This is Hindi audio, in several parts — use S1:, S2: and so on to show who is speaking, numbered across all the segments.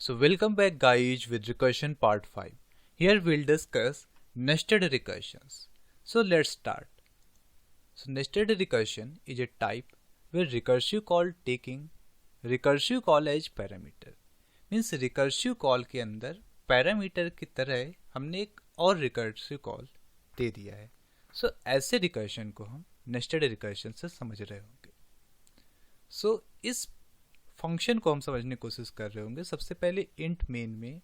S1: So welcome back guys with recursion part 5. Here we'll discuss nested recursions. So let's start. So nested recursion is a type where recursive call taking recursive call as parameter. Means recursive call के अंदर पैरामीटर की तरह हमने एक और recursive कॉल दे दिया है. So ऐसे recursion को हम nested recursion से समझ रहे होंगे. So इस फंक्शन को हम समझने की कोशिश कर रहे होंगे. सबसे पहले इंट मेन में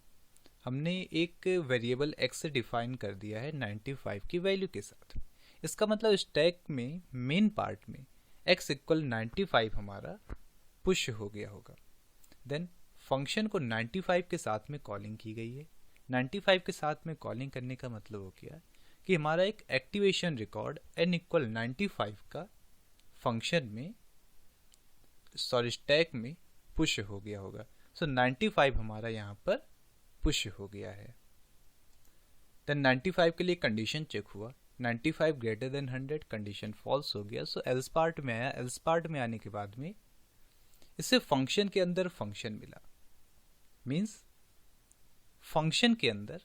S1: हमने एक वेरिएबल x से डिफाइन कर दिया है 95 की वैल्यू के साथ. इसका मतलब स्टैक में मेन पार्ट में x इक्वल 95 हमारा पुश हो गया होगा. देन फंक्शन को 95 के साथ में कॉलिंग की गई है. 95 के साथ में कॉलिंग करने का मतलब हो गया कि हमारा एक एक्टिवेशन रिकॉर्ड n इक्वल 95 का फंक्शन में स्टैक में पुश हो गया होगा. सो 95 हमारा यहाँ पर पुश हो गया है. देन 95 के लिए कंडीशन चेक हुआ. 95 ग्रेटर देन 100 कंडीशन फॉल्स हो गया. सो एल्स पार्ट में आया. एल्स पार्ट में आने के बाद में इसे फंक्शन के अंदर फंक्शन मिला. मीन्स फंक्शन के अंदर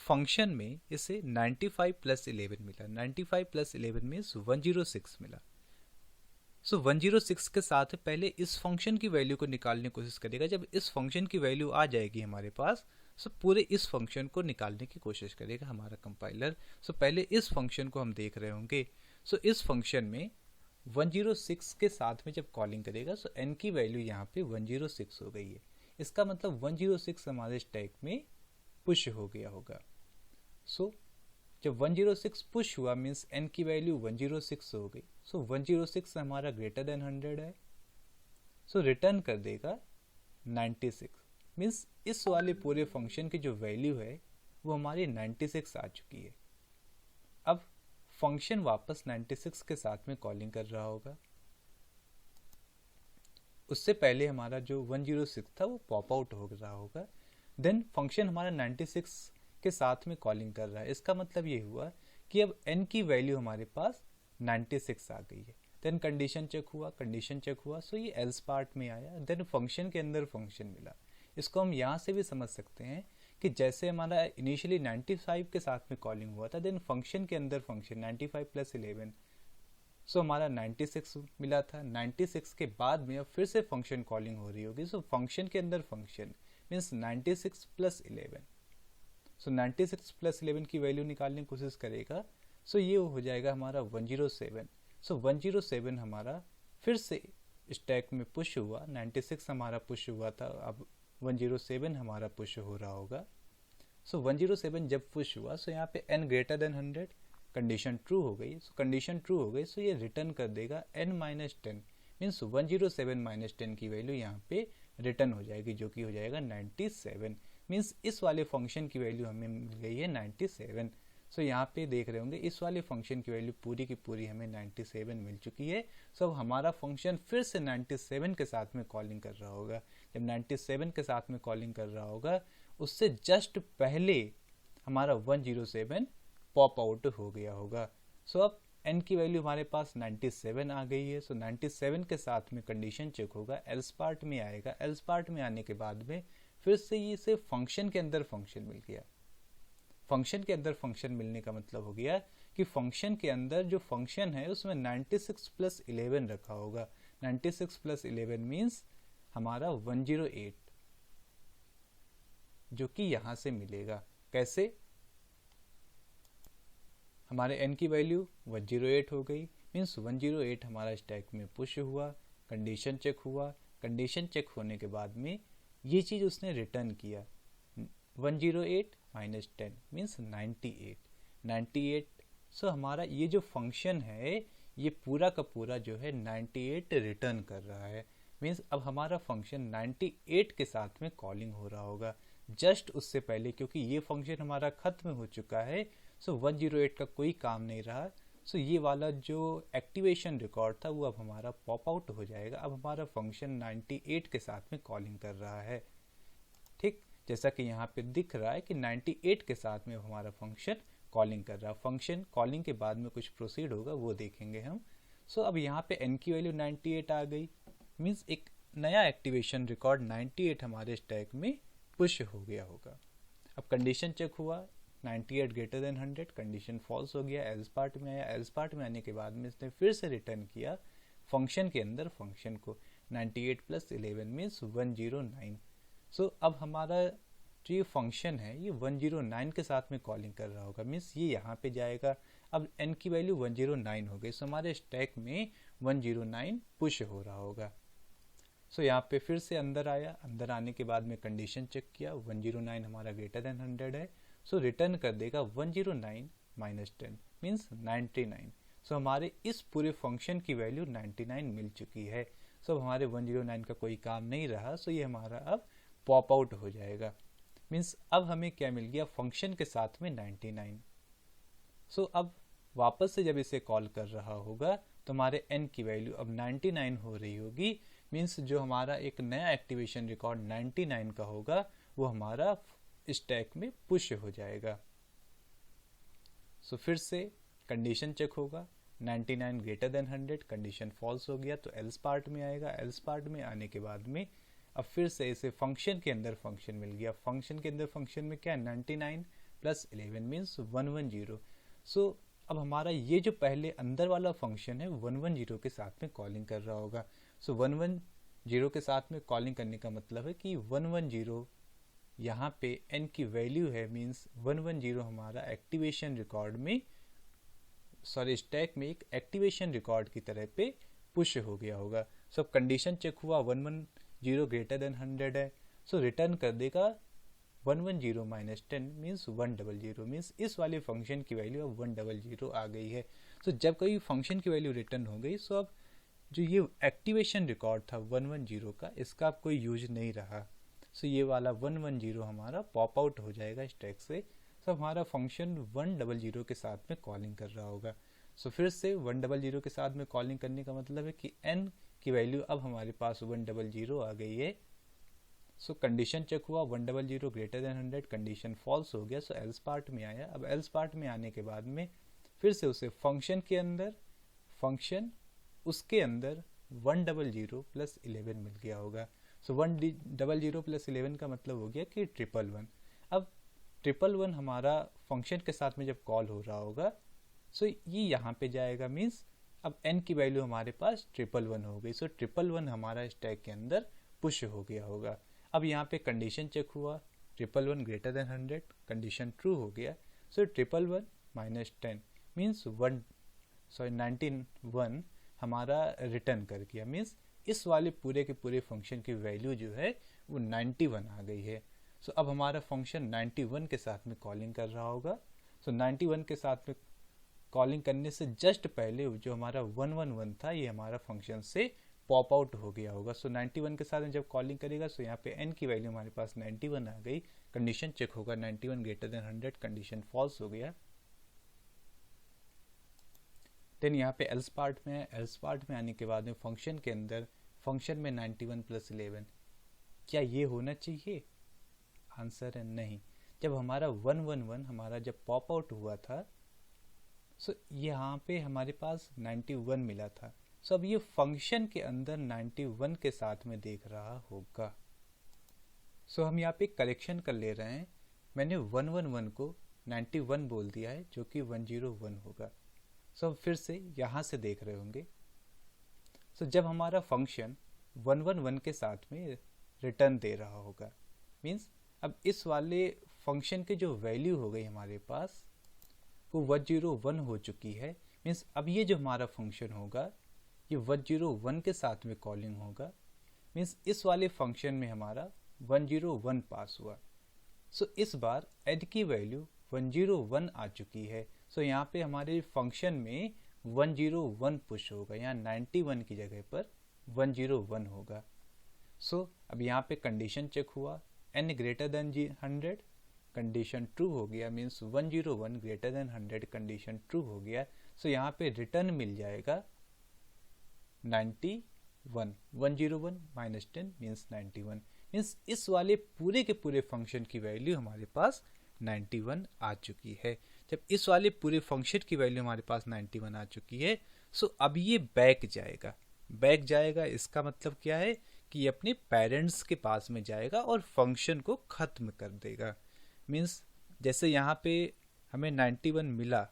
S1: फंक्शन में इसे 95 प्लस 11 मिला. 95 प्लस 11 मीन्स 106 मिला. सो 106 के साथ पहले इस फंक्शन की वैल्यू को निकालने की कोशिश करेगा. जब इस फंक्शन की वैल्यू आ जाएगी हमारे पास, सो पूरे इस फंक्शन को निकालने की कोशिश करेगा हमारा कंपाइलर. सो पहले इस फंक्शन को हम देख रहे होंगे. सो इस फंक्शन में 106 के साथ में जब कॉलिंग करेगा सो n की वैल्यू यहाँ पे 106 हो गई है. इसका मतलब 106 हमारे स्टैक में पुश हो गया होगा. सो जब 106 पुश हुआ मीन्स n की वैल्यू 106 हो गई. सो 106 हमारा ग्रेटर देन 100 है. सो रिटर्न कर देगा 96. मीन्स इस वाले पूरे फंक्शन की जो वैल्यू है वो हमारी 96 आ चुकी है. अब फंक्शन वापस 96 के साथ में कॉलिंग कर रहा होगा. उससे पहले हमारा जो 106 था वो पॉप आउट हो रहा होगा. देन फंक्शन हमारा 96 के साथ में कॉलिंग कर रहा है. इसका मतलब ये हुआ कि अब n की वैल्यू हमारे पास 96 आ गई है. देन कंडीशन चेक हुआ सो ये एल्स पार्ट में आया. देन फंक्शन के अंदर फंक्शन मिला. इसको हम यहाँ से भी समझ सकते हैं कि जैसे हमारा इनिशियली 95 के साथ में कॉलिंग हुआ था, देन फंक्शन के अंदर फंक्शन 95 प्लस 11 सो हमारा 96 मिला था. 96 के बाद में अब फिर से फंक्शन कॉलिंग हो रही होगी. सो फंक्शन के अंदर फंक्शन मीन्स 96 प्लस 11. सो 96 प्लस 11 की वैल्यू निकालने की कोशिश करेगा. सो ये हो जाएगा हमारा 107. सो 107 हमारा फिर से स्टैक में पुश हुआ. 96 हमारा पुश हुआ था, अब 107 हमारा पुश हो रहा होगा. सो 107 जब पुश हुआ सो यहाँ पे n greater than 100 condition true हो गई. सो कंडीशन ट्रू हो गई सो ये रिटर्न कर देगा n माइनस 10. मीन्स 107 माइनस 10 की वैल्यू यहाँ पे रिटर्न हो जाएगी जो कि हो जाएगा 97. मीन्स इस वाले फंक्शन की वैल्यू हमें मिल गई है 97. सो यहाँ पे देख रहे होंगे इस वाले फंक्शन की वैल्यू पूरी की पूरी हमें 97 मिल चुकी है. सो अब हमारा फंक्शन फिर से 97 के साथ में कॉलिंग कर रहा होगा. जब 97 के साथ में कॉलिंग कर रहा होगा उससे जस्ट पहले हमारा 107 पॉप आउट हो गया होगा. सो अब n की वैल्यू हमारे पास 97 आ गई है. सो 97 के साथ में कंडीशन चेक होगा. एल्स पार्ट में आएगा. एल्स पार्ट में आने के बाद में फिर से ये से फंक्शन के अंदर फंक्शन मिल गया. फंक्शन के अंदर फंक्शन मिलने का मतलब हो गया कि फंक्शन के अंदर जो फंक्शन है उसमें 96 प्लस 11 रखा होगा. 96 प्लस 11 मीन्स हमारा 108 जो कि यहां से मिलेगा. कैसे? हमारे n की वैल्यू 108 हो गई. मीन्स 108 हमारा स्टैक में पुश हुआ. कंडीशन चेक हुआ. कंडीशन चेक होने के बाद में ये चीज़ उसने रिटर्न किया 108 माइनस 10 मीन्स 98. सो हमारा ये जो फंक्शन है ये पूरा का पूरा जो है 98 रिटर्न कर रहा है. मीन्स अब हमारा फंक्शन 98 के साथ में कॉलिंग हो रहा होगा जस्ट उससे पहले, क्योंकि ये फंक्शन हमारा खत्म हो चुका है. सो 108 का कोई काम नहीं रहा. सो ये वाला जो एक्टिवेशन रिकॉर्ड था वो अब हमारा पॉप आउट हो जाएगा. अब हमारा फंक्शन 98 के साथ में कॉलिंग कर रहा है. ठीक जैसा कि यहाँ पे दिख रहा है कि 98 के साथ में हमारा फंक्शन कॉलिंग कर रहा है. फंक्शन कॉलिंग के बाद में कुछ प्रोसीड होगा वो देखेंगे हम. सो अब यहाँ पे n की वैल्यू 98 आ गई. मीन्स एक नया एक्टिवेशन रिकॉर्ड 98 हमारे स्टैक में पुश हो गया होगा। अब कंडीशन चेक हुआ 98 ग्रेटर देन 100, कंडीशन फॉल्स हो गया, एल्स पार्ट में आया। एल्स पार्ट में आने के बाद में इसने फिर से रिटर्न किया फंक्शन के अंदर फंक्शन को, 98 प्लस 11 मीन्स 109। सो अब हमारा जो ये फंक्शन है ये 109 के साथ में कॉलिंग कर रहा होगा, मीन्स ये यहाँ पे जाएगा। अब n की वैल्यू 109 हो गई, सो हमारे स्टैक में 109 पुश हो रहा होगा। सो यहाँ पे फिर से अंदर आया, अंदर आने के बाद में कंडीशन चेक किया, 109 हमारा ग्रेटर देन 100 है, सो रिटर्न कर देगा 109 माइनस 10 मीन्स 99। सो हमारे इस पूरे फंक्शन की वैल्यू 99 मिल चुकी है। सो हमारे 109 का कोई काम नहीं रहा, सो ये हमारा अब पॉप आउट हो जाएगा। मीन्स अब हमें क्या मिल गया, फंक्शन के साथ में 99। सो अब वापस से जब इसे कॉल कर रहा होगा तो हमारे n की वैल्यू अब 99 हो रही होगी। मीन्स जो हमारा एक नया एक्टिवेशन रिकॉर्ड 99 का होगा वो हमारा स्टैक में पुश हो जाएगा। सो फिर से कंडीशन चेक होगा, 99 ग्रेटर देन 100, कंडीशन फॉल्स हो गया तो एल्स पार्ट में आएगा। एल्स पार्ट में आने के बाद में अब फिर से इसे फंक्शन के अंदर फंक्शन मिल गया। फंक्शन के अंदर फंक्शन में क्या है, 99 प्लस 11 मीन्स 110। सो अब हमारा ये जो पहले अंदर वाला फंक्शन है 110 के साथ में कॉलिंग कर रहा होगा। सो 110 के साथ में कॉलिंग करने का मतलब है कि 110 यहाँ पे n की वैल्यू है, मीन्स 110 हमारा एक्टिवेशन रिकॉर्ड में, सॉरी स्टैक में एक एक्टिवेशन रिकॉर्ड की तरह पे पुश हो गया होगा। सो कंडीशन चेक हुआ, 110 ग्रेटर देन 100 है, सो रिटर्न कर देगा 110 माइनस 10 मीन्स 100 मीन्स इस वाले फंक्शन की वैल्यू अब 100 आ गई है। सो जब कोई फंक्शन की वैल्यू रिटर्न हो गई, सो अब जो ये एक्टिवेशन रिकॉर्ड था 110 का, इसका अब कोई यूज नहीं रहा। सो ये वाला 110 हमारा पॉप आउट हो जाएगा स्टैक से। सो हमारा फंक्शन 100 के साथ में कॉलिंग कर रहा होगा। सो फिर से 100 के साथ में कॉलिंग करने का मतलब है कि n की वैल्यू अब हमारे पास 100 आ गई है। सो कंडीशन चेक हुआ, 100 ग्रेटर देन 100, कंडीशन फॉल्स हो गया। सो एल्स पार्ट में आया। अब एल्स पार्ट में आने के बाद में फिर से उसे फंक्शन के अंदर फंक्शन उसके अंदर 100 प्लस 11 मिल गया होगा। सो 100 प्लस 11 का मतलब हो गया कि 111। अब 111 हमारा फंक्शन के साथ में जब कॉल हो रहा होगा, सो ये यहाँ पे जाएगा, मीन्स अब n की वैल्यू हमारे पास 111 हो गई। सो 111 हमारा स्टैक के अंदर पुश हो गया होगा। अब यहाँ पे कंडीशन चेक हुआ, 111 ग्रेटर देन 100, कंडीशन ट्रू हो गया। सो 111 माइनस 10 मीन्स 91 हमारा रिटर्न कर गया। मीन्स इस वाले पूरे के पूरे फंक्शन की वैल्यू जो है वो 91 आ गई है। सो अब हमारा फंक्शन 91 के साथ में कॉलिंग कर रहा होगा। सो 91 के साथ में कॉलिंग करने से जस्ट पहले जो हमारा 111 था ये हमारा फंक्शन से पॉप आउट हो गया होगा। सो 91 के साथ में जब कॉलिंग करेगा, सो यहाँ पे n की वैल्यू हमारे पास 91 आ गई। कंडीशन चेक होगा, 91 ग्रेटर देन 100, कंडीशन फॉल्स हो गया। देन यहाँ पे एल्स पार्ट में है। एल्स पार्ट में आने के बाद में फंक्शन के अंदर फंक्शन में 91 प्लस 11, क्या ये होना चाहिए? आंसर है नहीं। जब हमारा 111 हमारा जब पॉप आउट हुआ था, सो यहाँ पे हमारे पास 91 मिला था। सो अब ये फंक्शन के अंदर 91 के साथ में देख रहा होगा। सो हम यहाँ पे करेक्शन कर ले रहे हैं, मैंने 111 को 91 बोल दिया है जो कि 101 होगा। सो अब फिर से यहाँ से देख रहे होंगे। सो जब हमारा फंक्शन 111 के साथ में रिटर्न दे रहा होगा, मीन्स अब इस वाले फंक्शन की जो वैल्यू हो गई हमारे पास वो 101 हो चुकी है। मीन्स अब ये जो हमारा फंक्शन होगा ये 101 के साथ में कॉलिंग होगा। मीन्स इस वाले फंक्शन में हमारा 101 पास हुआ। सो इस बार n की वैल्यू 101 आ चुकी है। सो यहाँ पे हमारे फंक्शन में 101 पुश होगा, यहाँ 91 की जगह पर 101 होगा। सो अब यहाँ पे कंडीशन चेक हुआ, n greater than 100, condition true हो गया। Means 101 greater than 100, condition true हो गया। सो यहाँ पे रिटर्न मिल जाएगा 91। 101 माइनस 10 मीन्स 91। मीन्स इस वाले पूरे के पूरे फंक्शन की वैल्यू हमारे पास 91 आ चुकी है। जब इस वाले पूरे फंक्शन की वैल्यू हमारे पास 91 आ चुकी है, सो अब ये बैक जाएगा। बैक जाएगा इसका मतलब क्या है कि ये अपने पेरेंट्स के पास में जाएगा और फंक्शन को ख़त्म कर देगा। मीन्स जैसे यहाँ पे हमें 91 मिला,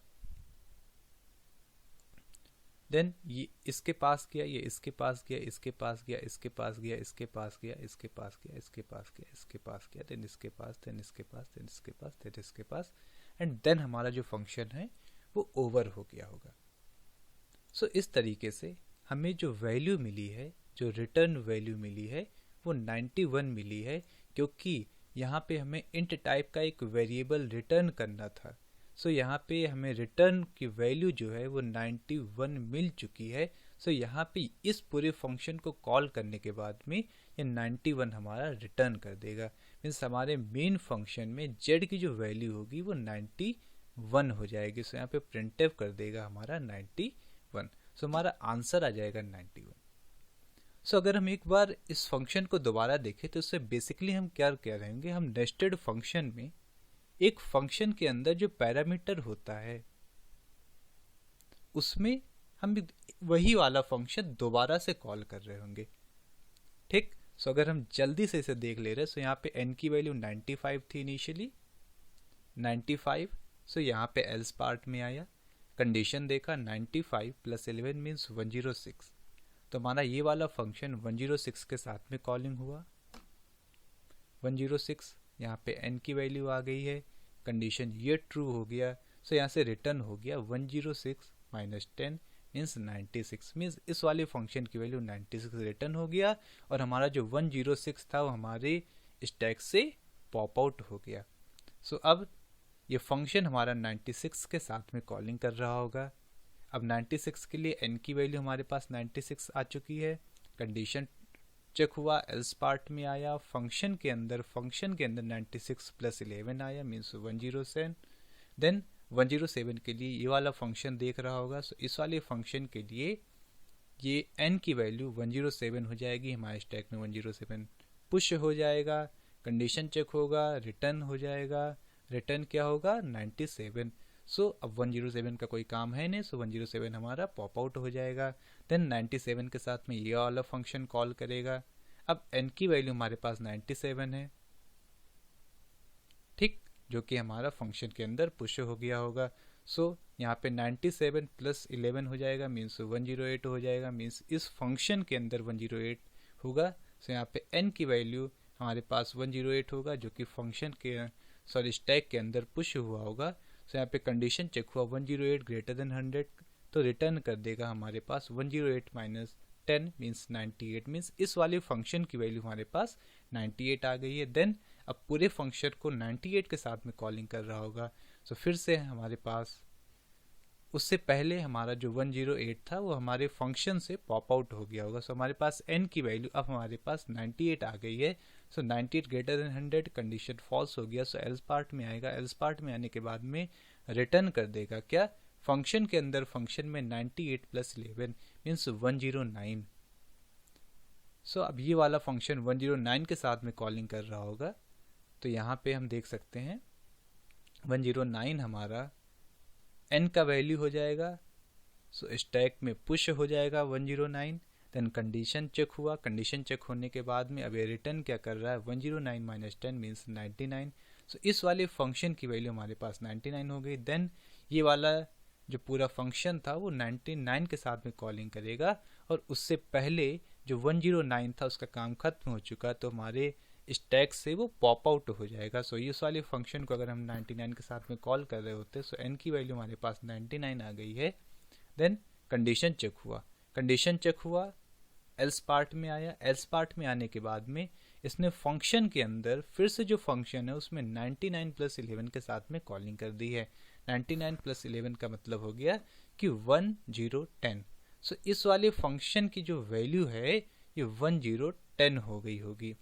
S1: देन ये इसके पास गया, ये इसके पास गया, इसके पास गया, इसके पास गया, इसके पास गया, इसके पास गया, इसके पास गया, इसके पास गया, देन इसके पास, देन इसके पास, देन इसके पास, देन इसके पास, एंड देन हमारा जो फंक्शन है वो ओवर हो गया होगा। सो इस तरीके से हमें जो वैल्यू मिली है, जो रिटर्न वैल्यू मिली है, वो 91 मिली है, क्योंकि यहाँ पे हमें इंट टाइप का एक वेरिएबल रिटर्न करना था। सो यहाँ पे हमें रिटर्न की वैल्यू जो है वो 91 मिल चुकी है। सो यहाँ पे इस पूरे फंक्शन को कॉल करने के बाद में ये 91 हमारा रिटर्न कर देगा। मीन्स हमारे मेन फंक्शन में z की जो वैल्यू होगी वो 91 हो जाएगी। सो यहाँ पे प्रिंटफ कर देगा हमारा 91। सो हमारा आंसर आ जाएगा 91। सो अगर हम एक बार इस फंक्शन को दोबारा देखें तो इससे बेसिकली हम क्या कह रहे होंगे, हम नेस्टेड फंक्शन में एक फंक्शन के अंदर जो पैरामीटर होता है उसमें हम वही वाला फंक्शन दोबारा से कॉल कर रहे होंगे। ठीक। सो अगर हम जल्दी से इसे देख ले रहे हैं, सो यहाँ पे n की वैल्यू 95 थी इनिशियली, 95। सो यहाँ पे एल्स पार्ट में आया, कंडीशन देखा 95 + 11 मीन्स 106। तो हमारा ये वाला फंक्शन 106 के साथ में कॉलिंग हुआ, 106। यहाँ पे n की वैल्यू आ गई है, कंडीशन ये ट्रू हो गया। सो यहाँ से रिटर्न हो गया 106 - 10 मीन्स 96। मीन्स इस वाले फंक्शन की वैल्यू 96 रिटर्न हो गया और हमारा जो 106 था वो हमारे स्टैक से पॉप आउट हो गया। सो अब ये फंक्शन हमारा 96 के साथ में कॉलिंग कर रहा होगा। अब 96 के लिए n की वैल्यू हमारे पास 96 आ चुकी है, कंडीशन चेक हुआ, एल्स पार्ट में आया, फंक्शन के अंदर 96 + 11 आया मीन्स 107। देन 107 के लिए ये वाला फंक्शन देख रहा होगा। सो इस वाले फंक्शन के लिए ये n की वैल्यू 107 हो जाएगी, हमारे स्टैक में 107 पुश हो जाएगा, कंडीशन चेक होगा, रिटर्न हो जाएगा, रिटर्न क्या होगा 97। सो अब 107 का कोई काम है नहीं, सो 107 हमारा पॉप आउट हो जाएगा। देन 97 के साथ में ये वाला फंक्शन कॉल करेगा। अब n की वैल्यू हमारे पास 97 है, ठीक, जो कि हमारा फंक्शन के अंदर पुश हो गया होगा। सो यहाँ पे 97 + 11 हो जाएगा मीन्स 108 हो जाएगा, मीन्स इस फंक्शन के अंदर 108 होगा। सो यहाँ पे n की वैल्यू हमारे पास 108 होगा, जो कि फंक्शन के स्टैक के अंदर पुश हुआ होगा। सो यहाँ पे कंडीशन चेक हुआ 108 > 100, तो रिटर्न कर देगा हमारे पास 108 - 10 मीन्स 98। मीन्स इस वाले फंक्शन की वैल्यू हमारे पास 98 आ गई है। देन अब पूरे फंक्शन को 98 के साथ में कॉलिंग कर रहा होगा। सो फिर से हमारे पास उससे पहले हमारा जो 108 था वो हमारे फंक्शन से पॉप आउट हो गया होगा। सो हमारे पास n की वैल्यू अब हमारे पास 98 आ गई है। सो 98 > 100, कंडीशन फॉल्स हो गया। सो एल्स पार्ट में आएगा, एल्स पार्ट में आने के बाद में रिटर्न कर देगा क्या, फंक्शन के अंदर फंक्शन में 98 + 11 मीन्स 109। सो अब ये वाला फंक्शन 109 के साथ में कॉलिंग कर रहा होगा। तो यहाँ पे हम देख सकते हैं 109 हमारा n का वैल्यू हो जाएगा। सो स्टैक में पुश हो जाएगा 109। देन कंडीशन चेक हुआ, कंडीशन चेक होने के बाद में अब ये रिटर्न क्या कर रहा है 109 - 10 मीन्स 99। सो इस वाले फंक्शन की वैल्यू हमारे पास 99 हो गई। देन ये वाला जो पूरा फंक्शन था वो 99 के साथ में कॉलिंग करेगा और उससे पहले जो 109 था उसका काम खत्म हो चुका, तो हमारे स्टैक से वो पॉप आउट हो जाएगा। सो इस वाले फंक्शन को अगर हम 99 के साथ में कॉल कर रहे होते सो n की वैल्यू हमारे पास 99 आ गई है। देन कंडीशन चेक हुआ, कंडीशन चेक हुआ, एल्स पार्ट में आया, एल्स पार्ट में आने के बाद में इसने फंक्शन के अंदर फिर से जो फंक्शन है उसमें 99 + 11 के साथ में कॉलिंग कर दी है। 99 + 11 का मतलब हो गया कि 1010। सो इस वाले फंक्शन की जो वैल्यू है ये 1010 हो गई होगी।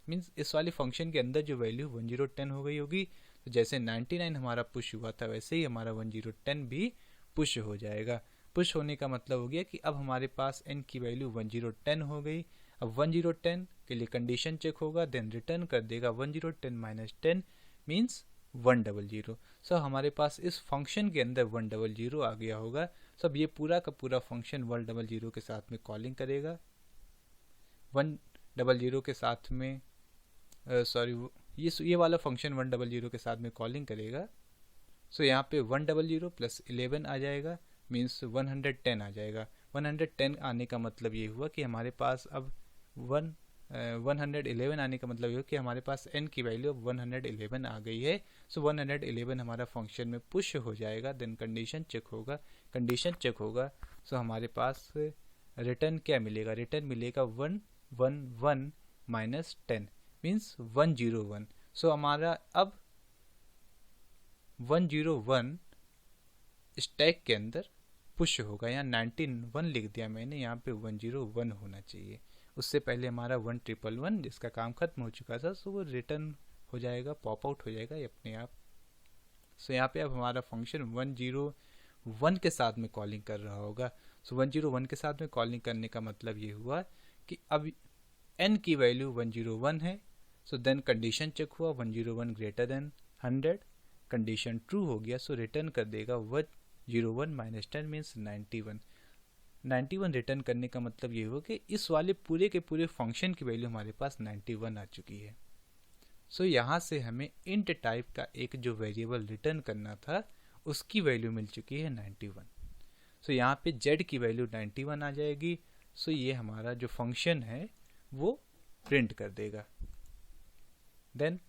S1: मीन्स इस वाले फंक्शन के अंदर जो वैल्यू 1010 हो गई होगी। तो जैसे 99 हमारा पुश हुआ था वैसे ही हमारा 1010 भी पुश हो जाएगा। पुश होने का मतलब हो गया कि अब हमारे पास n की वैल्यू 1010 हो गई। अब 1010 के लिए कंडीशन चेक होगा, देन रिटर्न कर देगा 1010 - 10 मीन्स 100। सो हमारे पास इस फंक्शन के अंदर 100 आ गया होगा। सब ये पूरा का पूरा फंक्शन 100 के साथ में कॉलिंग करेगा। 100 के साथ में सॉरी ये वाला फंक्शन 100 के साथ में कॉलिंग करेगा। सो यहाँ पे 100 प्लस 11 आ जाएगा, मीन्स 110 आ जाएगा। 110 आने का मतलब ये हुआ कि हमारे पास अब 111 आने का मतलब ये हुआ कि हमारे पास n की वैल्यू अब 111 आ गई है। सो 111 हमारा फंक्शन में पुश हो जाएगा। देन कंडीशन चेक होगा। सो हमारे पास रिटर्न क्या मिलेगा? रिटर्न मिलेगा 111 माइनस 10 मीन्स 101। सो हमारा अब 101 स्टैक के अंदर पुश होगा। यहाँ 91 लिख दिया मैंने, यहाँ पे 101 होना चाहिए। उससे पहले हमारा 1111 जिसका काम खत्म हो चुका था, सो वो रिटर्न हो जाएगा, पॉप आउट हो जाएगा ये अपने आप। सो यहाँ पे अब हमारा फंक्शन 101 के साथ में कॉलिंग कर रहा होगा। सो 101 के साथ में कॉलिंग करने का मतलब ये हुआ कि अब n की वैल्यू 101 है। सो देन कंडीशन चेक हुआ, 101 ग्रेटर देन 100, कंडीशन ट्रू हो गया। सो रिटर्न कर देगा 101 माइनस 10 मीन्स 91 रिटर्न करने का मतलब ये हुआ कि इस वाले पूरे के पूरे फंक्शन की वैल्यू हमारे पास 91 आ चुकी है। सो यहाँ से हमें इंट टाइप का एक जो वेरिएबल रिटर्न करना था उसकी वैल्यू मिल चुकी है 91। सो यहाँ पे z की वैल्यू 91 आ जाएगी। सो ये हमारा जो फंक्शन है वो प्रिंट कर देगा। देन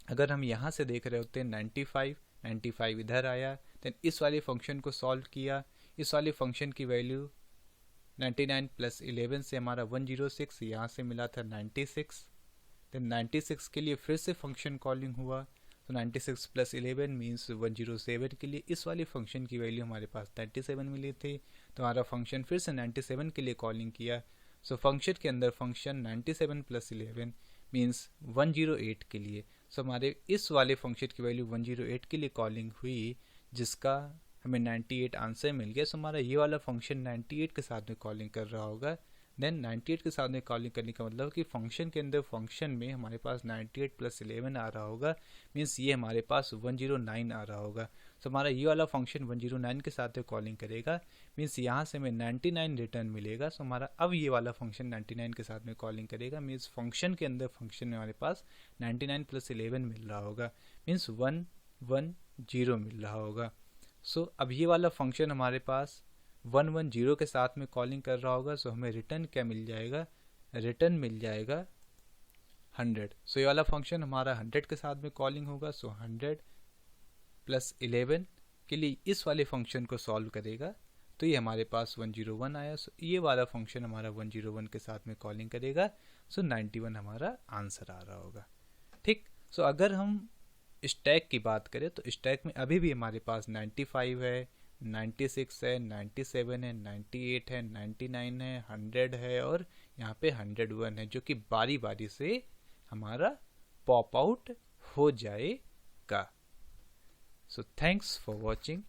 S1: अगर हम यहाँ से देख रहे होते हैं 95 इधर आया, देन इस वाले फंक्शन को सॉल्व किया। इस वाले फंक्शन की वैल्यू 99 प्लस 11 से हमारा 106, यहाँ से मिला था 96। देन 96 के लिए फिर से फंक्शन कॉलिंग हुआ। तो 96 प्लस 11 मीन्स 107 के लिए इस वाले फंक्शन की वैल्यू हमारे पास 97 मिली थी। तो हमारा फंक्शन फिर से 97 के लिए कॉलिंग किया। सो फंक्शन के अंदर फंक्शन 97 प्लस 11 मीन्स 108 के लिए। सो हमारे इस वाले फंक्शन की वैल्यू 108 के लिए कॉलिंग हुई, जिसका हमें 98 आंसर मिल गया। सो हमारा ये वाला फंक्शन 98 के साथ में कॉलिंग कर रहा होगा। देन 98 के साथ में कॉलिंग करने का मतलब कि फंक्शन के अंदर फंक्शन में हमारे पास 98 प्लस 11 आ रहा होगा, मीन्स ये हमारे पास 109 आ रहा होगा। सो हमारा ये वाला फंक्शन 109 के साथ में कॉलिंग करेगा, मीन्स यहाँ से हमें 99 रिटर्न मिलेगा। सो हमारा अब ये वाला फंक्शन 99 के साथ में कॉलिंग करेगा, मीन्स फंक्शन के अंदर फंक्शन में हमारे पास 99 प्लस 11 मिल रहा होगा, मीन्स 110 मिल रहा होगा। सो अब ये वाला फंक्शन हमारे पास 110 के साथ में कॉलिंग कर रहा होगा। सो हमें रिटर्न क्या मिल जाएगा? रिटर्न मिल जाएगा 100। सो ये वाला फंक्शन हमारा 100 के साथ में कॉलिंग होगा। सो 100 प्लस 11 के लिए इस वाले फंक्शन को सॉल्व करेगा, तो ये हमारे पास 101 आया। सो ये वाला फंक्शन हमारा 101 के साथ में कॉलिंग करेगा। सो 91 हमारा आंसर आ रहा होगा। ठीक। सो अगर हम स्टैक की बात करें तो स्टैक में अभी भी हमारे पास 95 है, 96 है, 97 है, 98 है, 99 है, 100 है और यहाँ पे 101 है, जो कि बारी बारी से हमारा पॉप आउट हो जाएगा। So thanks for watching.